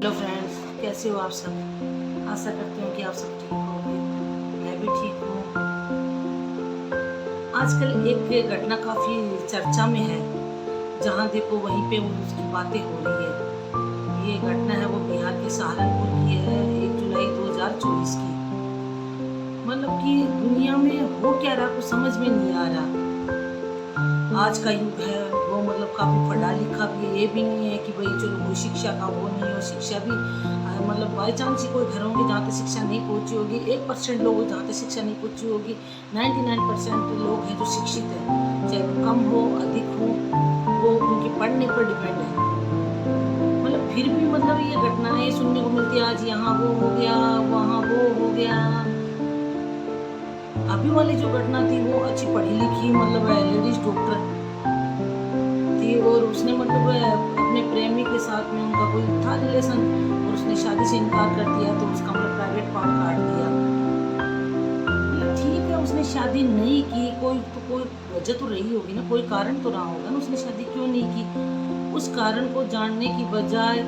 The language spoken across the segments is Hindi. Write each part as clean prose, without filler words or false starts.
हेलो फ्रेंड्स, कैसे हो आप सब। आशा करती हूँ कि आप सब ठीक होंगे। मैं भी ठीक हूँ। आजकल एक घटना काफ़ी चर्चा में है, जहाँ देखो वहीं पे उसकी बातें हो रही है। ये घटना है वो बिहार के सहारनपुर की है, 1 जुलाई 2024 की। मतलब कि दुनिया में हो क्या रहा कुछ समझ में नहीं आ रहा। आज का युग है वो मतलब काफ़ी पढ़ा लिखा भी है। ये भी नहीं है कि भाई चलो कोई शिक्षा का वो नहीं हो, शिक्षा भी मतलब बाई चांस ही कोई घर होंगे जहाँ तक शिक्षा नहीं पहुँची होगी। 1% लोग जहाँ तक शिक्षा नहीं पहुँची होगी। 99% लोग हैं जो शिक्षित हैं, चाहे वो कम हो अधिक हो, वो उनके पढ़ने पर डिपेंड है। मतलब फिर भी मतलब ये घटनाएं सुनने को मिलती है, आज यहाँ वो हो गया वहाँ वो हो गया। अभी वाली जो घटना थी वो अच्छी पढ़ी लिखी मतलब लेडीज डॉक्टर थी, और उसने मतलब अपने प्रेमी के साथ में उनका कोई था रिलेशन, और उसने शादी से इनकार कर दिया, तो उसका मतलब प्राइवेट पार्ट काट दिया। मतलब ठीक है, उसने शादी नहीं की, कोई वजह तो रही होगी ना, कोई कारण तो रहा होगा ना उसने शादी क्यों नहीं की। उस कारण को जानने की बजाय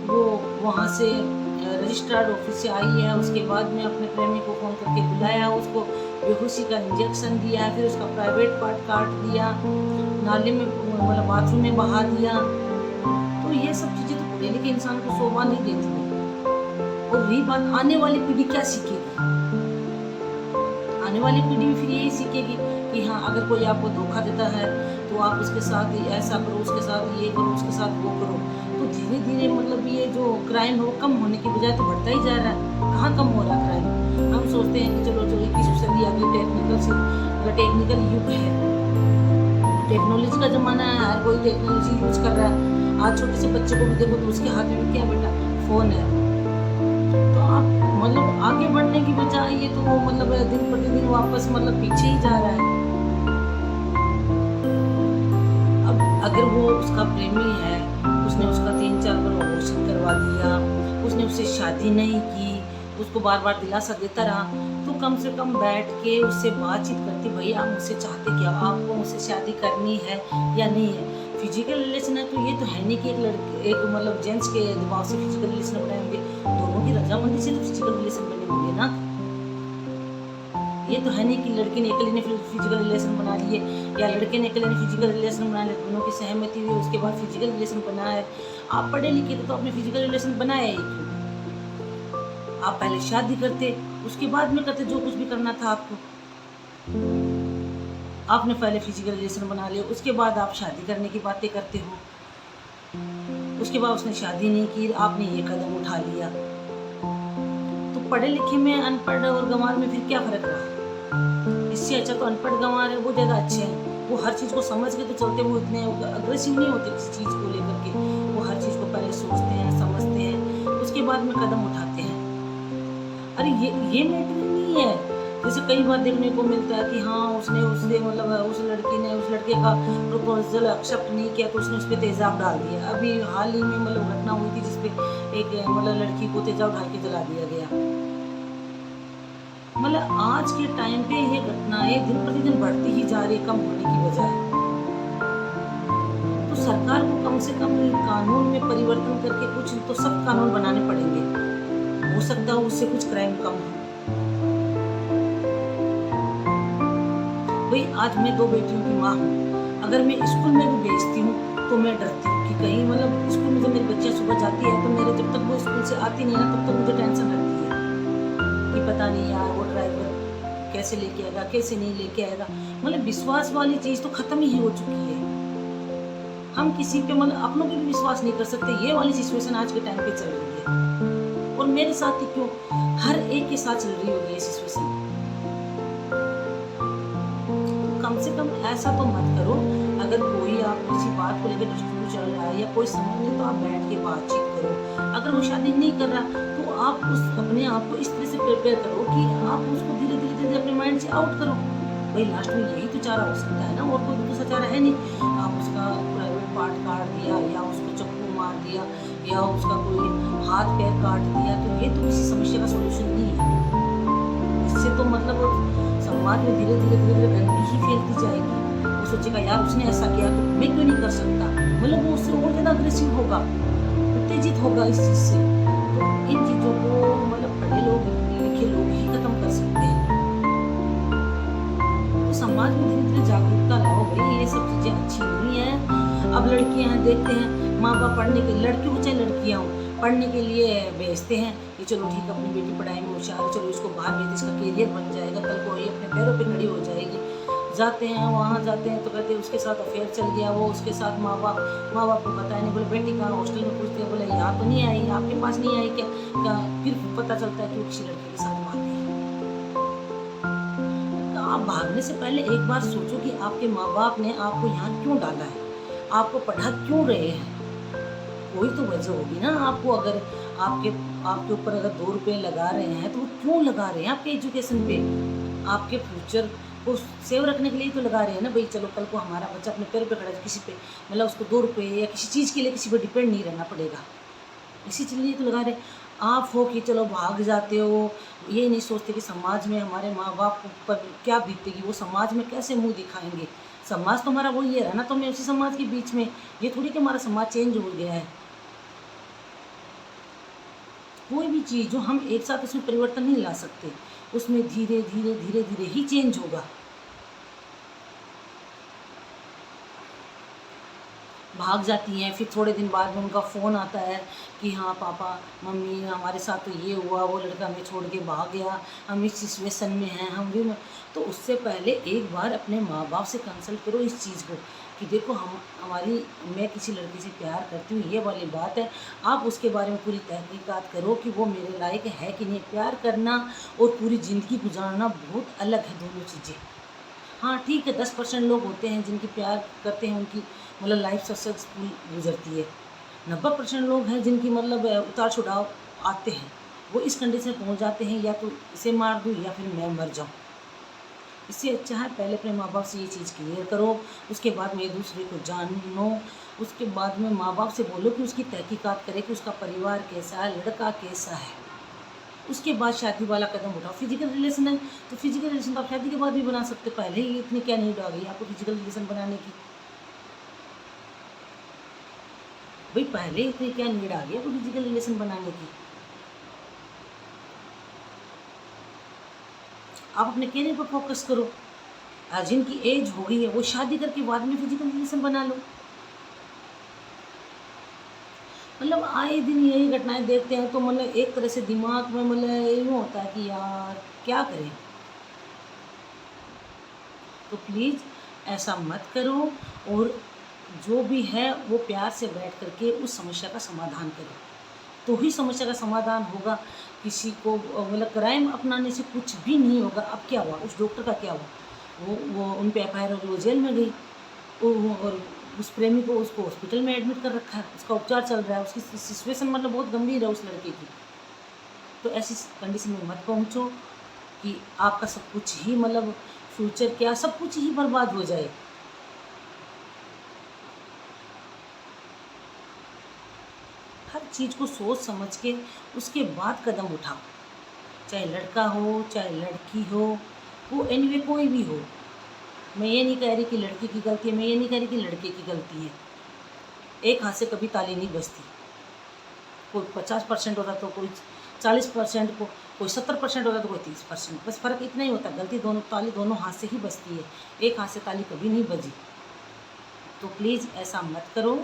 वो वहाँ से रजिस्ट्रार्ड ऑफिस से आई है। उसके बाद में अपने प्रेमी को फ़ोन करके बुलाया, उसको बेहोशी का इंजेक्शन दिया, फिर उसका प्राइवेट पार्ट काट दिया, नाले में मतलब बाथरूम में बहा दिया। तो ये सब चीज़ें तो पढ़े लिखे इंसान को शोभा नहीं देती है। और रही बात, आने वाली पीढ़ी क्या सीखेगी। आने वाली पीढ़ी भी फिर यही सीखेगी कि हाँ, अगर कोई आपको धोखा देता है तो आप उसके साथ ऐसा करो, उसके साथ ये करो, उसके साथ वो करो। तो धीरे धीरे मतलब ये जो क्राइम हो कम होने की बजाय तो बढ़ता ही जा रहा है। कहाँ कम हो रहा है क्राइम। हम सोचते हैं कि चलो जो 21वीं सदी आ गई, टेक्निकल युग है, टेक्नोलॉजी का ज़माना है, हर कोई टेक्नोलॉजी यूज कर रहा है। आज छोटे से बच्चे को भी देखो तो उसके हाथ में भी क्या बेटा फ़ोन है। तो आप मतलब आगे बढ़ने की बजाय ये तो मतलब दिन प्रतिदिन वापस मतलब पीछे ही जा रहा है। अब अगर वो उसका प्रेमी है, उसने उसका 3-4 बार अबॉर्शन करवा दिया, उसने उससे शादी नहीं की, उसको बार बार दिलासा देता रहा, तो कम से कम बैठ के उससे बातचीत करती, भाई आप मुझसे चाहते क्या, आपको मुझसे शादी करनी है या नहीं है। फिजिकल रिलेशन है तो ये तो है नहीं कि एक मतलब जेंट्स के दबाव से फिजिकल रिलेशन बनाए होंगे, दोनों की रजामंदी से तो फिजिकल रिलेशन बने होंगे ना। ये तो है नहीं कि लड़की ने अकेले ने फिजिकल रिलेशन बना लिए या लड़के ने अकेले ने फिजिकल रिलेशन बना लिया, दोनों की सहमति हुई उसके बाद फिजिकल रिलेशन बना है। आप पढ़े लिखे थे तो अपने फिजिकल रिलेशन बनाया ही क्यों। आप पहले शादी करते, उसके बाद में करते जो कुछ भी करना था आपको। आपने पहले फिजिकल रिलेशन बना लिया, उसके बाद आप शादी करने की बातें करते हो। उसके बाद उसने शादी नहीं की, आपने ये कदम उठा लिया। तो पढ़े लिखे में अनपढ़ और गंवार में फिर क्या फर्क रहा। इससे अच्छा तो अनपढ़ गंवार है वो ज़्यादा अच्छे हैं। वो हर चीज़ को समझ के तो चलते, वो इतने अग्रेसिव नहीं होते किसी चीज़ को लेकर के। वो हर चीज़ को पहले सोचते हैं, समझते हैं, उसके बाद में कदम उठाते हैं। अरे ये मैटर नहीं है। जैसे कई बार देखने को मिलता है कि हाँ, उसने उससे मतलब उस लड़की ने उस लड़के का प्रपोजल एक्सेप्ट नहीं किया तो उसने उस पर तेज़ाब डाल दिया। अभी हाल ही में मतलब घटना हुई थी जिसपे एक मतलब लड़की को तेज़ाब डाल के जला दिया गया। मतलब आज के टाइम पे ये घटनाएं दिन प्रतिदिन बढ़ती ही जा रही है, कम होने की बजाय। तो सरकार को कम से कम कानून में परिवर्तन करके कुछ तो सख्त कानून बनाने पड़ेंगे। हो सकता है उससे कुछ क्राइम कम हो। भाई आज मैं 2 बेटियों की माँ हूँ, अगर मैं स्कूल में भी भेजती हूँ तो मैं डरती हूँ कि कहीं मतलब स्कूल में जब मेरी बच्चियाँ सुबह जाती है तो मेरे जब तक वो स्कूल से आती नहीं है ना, तब तक मुझे टेंशन रहती है कि पता नहीं यार वो ड्राइवर कैसे लेके आएगा, कैसे नहीं लेके आएगा। मतलब विश्वास वाली चीज़ तो ख़त्म ही हो चुकी है। हम किसी पे मतलब अपनों पे भी विश्वास नहीं कर सकते। ये वाली सिचुएशन आज के टाइम पे चल रही है, और मेरे साथ ही क्यों, हर एक के साथ चल रही होगी ये सिचुएशन। कम से कम ऐसा तो मत करो। अगर कोई आप किसी बात को लेकर डिस्प्यूट चल रहा है या कोई समझ नहीं, तो आप बैठ के बातचीत करो। अगर वो शादी नहीं कर रहा तो आप उस अपने आप को इस तरह से प्रिपेयर करो कि आप उसको धीरे धीरे धीरे अपने माइंड से आउट करो। भाई लास्ट में यही तो चारा हो सकता है ना, और कोई दूसरा चारा है नहीं। आप उसका प्राइवेट पार्ट काट दिया या उसको चप्पू मार दिया या उसका कोई हाथ पैर काट दिया, तो ये तो किसी समस्या का सोल्यूशन नहीं है। इससे तो मतलब समाज में धीरे धीरे गंदगी ही फैलती जाएगी। वो सोचेगा यार उसने ऐसा किया तो मैं क्यों नहीं कर सकता, मतलब वो उससे और ज़्यादा अग्रेसिव होगा। उत्तेजित होगा इस चीज़ से। तो इन चीज़ों को मतलब पढ़े लोग लिखे लोग ही खत्म कर सकते हैं। तो समाज में धीरे-धीरे जागरूकता लाओ भई, ये सब चीज़ें अच्छी नहीं हैं। अब लड़कियाँ हैं, देखते हैं माँ-बाप पढ़ने के, लड़की हो चाहे लड़कियाँ हों, पढ़ने के लिए भेजते हैं कि चलो ठीक है अपनी बेटी पढ़ाई में होशियार है, चलो इसको बाहर भेज, इसका करियर बन जाएगा, कल को ये अपने पैरों पे खड़ी हो जाएगी। जाते हैं वहाँ जाते हैं तो कहते हैं उसके साथ अफेयर चल गया, वो उसके साथ माँ-बाप को बताया नहीं, बोले बेटी कहाँ, हॉस्टल में पूछते हैं, बोले यहाँ तो नहीं आई, आपके पास नहीं आई क्या? फिर पता चलता है कि वो किसी लड़के के साथ भाग गई। तो आप भागने से पहले एक बार सोचो कि आपके माँ-बाप ने आपको यहाँ क्यों डाला है? आपको पढ़ा क्यों रहे हैं? कोई तो वजह होगी ना। आपको अगर आपके आपके ऊपर अगर 2 रुपए लगा रहे हैं तो वो क्यों लगा रहे हैं आपके एजुकेशन पे? आपके फ्यूचर को सेव रखने के लिए तो लगा रहे हैं ना भई, चलो कल को हमारा बच्चा अपने पैरों पे खड़ा है, किसी पे मतलब उसको 2 रुपए या किसी चीज़ के लिए किसी पे डिपेंड नहीं रहना पड़ेगा। इसी के लिए तो लगा रहे हैं। आप हो कि चलो भाग जाते हो, ये नहीं सोचते कि समाज में हमारे माँ-बाप पर क्या बीतेगी, वो समाज में कैसे मुँह दिखाएँगे? समाज तो हमारा वही है ना, तो मैं उसी समाज के बीच में, ये थोड़ी कि हमारा समाज चेंज हो गया है। कोई भी चीज़ जो हम एक साथ उसमें परिवर्तन नहीं ला सकते, उसमें धीरे-धीरे ही चेंज होगा। भाग जाती हैं, फिर थोड़े दिन बाद में उनका फ़ोन आता है कि हाँ पापा, मम्मी हमारे साथ तो ये हुआ, वो लड़का हमें छोड़ के भाग गया, हम इस सिचुएशन में हैं, हम भी में। तो उससे पहले एक बार अपने माँ-बाप से कंसल्ट करो इस चीज़ को कि देखो मैं किसी लड़के से प्यार करती हूँ, ये वाली बात है। आप उसके बारे में पूरी तहकीकात करो कि वो मेरे लायक है कि नहीं। प्यार करना और पूरी ज़िंदगी गुज़ारना बहुत अलग है दोनों चीज़ें। हाँ, ठीक है, 10% लोग होते हैं जिनकी प्यार करते हैं, उनकी मतलब लाइफ सक्सेसफुल गुजरती है। 90% लोग हैं जिनकी मतलब उतार-चढ़ाव आते हैं। वो इस कंडीशन में पहुँच जाते हैं, या तो इसे मार दूँ या फिर मैं मर जाऊँ। इससे अच्छा है पहले अपने माँ-बाप से ये चीज़ क्लियर करो, उसके बाद में एक-दूसरे को जानो, उसके बाद में माँ-बाप से बोलो कि उसकी तहकीकात करें कि उसका परिवार कैसा है, लड़का कैसा है। उसके बाद शादी वाला कदम उठाओ। फिजिकल रिलेशन है तो फिजिकल रिलेशन तो आप शादी के बाद भी बना सकते हो, पहले ही इतनी क्या नीड आ गई आपको फिजिकल रिलेशन बनाने की? भाई पहले ही इतनी क्या नीड आ गई आपको फिजिकल रिलेशन बनाने की? आप अपने करियर पर फोकस करो। जिनकी एज हो गई है वो शादी करके बाद में फिजिकल रिलेशन बना लो। मतलब आए दिन यही घटनाएं देखते हैं तो मतलब एक तरह से दिमाग में मतलब यूँ होता है कि यार क्या करें। तो प्लीज़ ऐसा मत करो, और जो भी है वो प्यार से बैठ कर के उस समस्या का समाधान करो, तो ही समस्या का समाधान होगा। किसी को मतलब क्राइम अपनाने से कुछ भी नहीं होगा। अब क्या हुआ, उस डॉक्टर का क्या हुआ? वो उन पे एफआईआर हो गई, वो जेल में गई। और उस प्रेमी को उसको हॉस्पिटल में एडमिट कर रखा है, उसका उपचार चल रहा है, उसकी सिचुएशन मतलब बहुत गंभीर है उस लड़के की। तो ऐसी कंडीशन में मत पहुँचो कि आपका सब कुछ ही मतलब फ्यूचर क्या सब कुछ ही बर्बाद हो जाए। हर चीज़ को सोच समझ के उसके बाद कदम उठाओ, चाहे लड़का हो चाहे लड़की हो, वो एनीवे कोई भी हो। मैं ये नहीं कह रही कि लड़की की गलती है, मैं ये नहीं कह रही कि लड़के की गलती है। एक हाथ से कभी ताली नहीं बजती। कोई 50% होता तो कोई 40% को, कोई 70% होता तो कोई 30%, बस फ़र्क इतना ही होता है। गलती दोनों, ताली दोनों हाथ से ही बजती है, एक हाथ से ताली कभी नहीं बजी। तो प्लीज़ ऐसा मत करो।